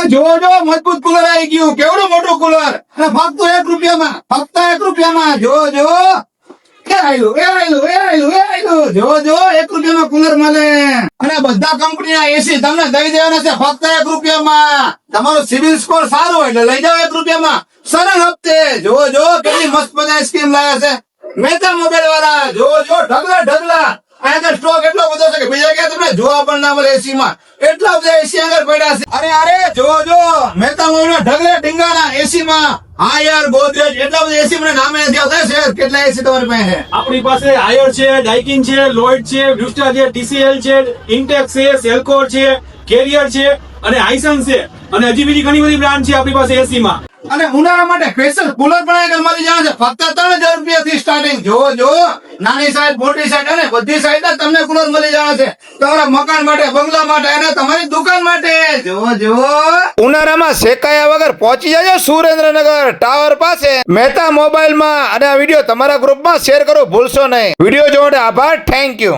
જો મજબૂત કુલર આવી ગયું, કેવડું મોટું કુલર, અને ફક્ત 1 રૂપિયામાં, ફક્ત 1 રૂપિયામાં. જો એ આયલું, જો 1 રૂપિયામાં કુલર મળે. અને બધા કંપનીના એસી તમને દઈ દેવાના છે ફક્ત 1 રૂપિયામાં. તમારો સિવિલ સ્કોર સારો હોય એટલે લઈ જાઓ 1 રૂપિયામાં સરળ હપ્તે. જો કેટલી મસ્ત મજાની સ્કીમ લાવ્યા છે મહેતા મોબાઈલ વાળા. જો ઢગલા અહીંયા સ્ટોક એટલો બધો છે કે બીજા ક્યાં તમને જોવા પણ ના મળે. એસી માં એટલા બધા એસી આગળ પડ્યા છે. અરે જો મહેતા મોબાઈલ ઢગલે ઢીંગાના એસી માં. હા યાર, ગોદરેજ એટલા બધા એસી મને નામે નથી આવતા. છે કેટલા એસી તમારી પાસે છે? આપણી પાસે હાયર છે, ડાઇકિન છે, લોઇડ છે, બ્લુસ્ટાર છે, TCL છે, ઇન્ટેક્સ છે, સેલ્કોર છે, કેરિયર છે અને હાઇસન્સ છે અને હજી બીજી ઘણી બધી બ્રાન્ડ છે આપણી પાસે એસી માં. અને ઉનાળા માટે સ્પેશિયલ કુલર પણ આગળ મળી જાય છે ફક્ત 3000 રૂપિયાથી સ્ટાર્ટિંગ. જો નાની સાઈઝ, મોટી સાઈઝ અને બધી સાઈઝ ના તમને કુલર મળી જાય છે તમારા મકાન માટે, બંગલા માટે અને તમારી દુકાન માટે. જો ઉનાળામાં શેકાયા વગર પહોંચી જાય સુરેન્દ્રનગર ટાવર પાસે મહેતા મોબાઈલ માં. અને આ વિડીયો તમારા ગ્રુપમાં શેર કરો ભૂલશો નહીં. વિડીયો જોવા માટે આભાર. Thank you.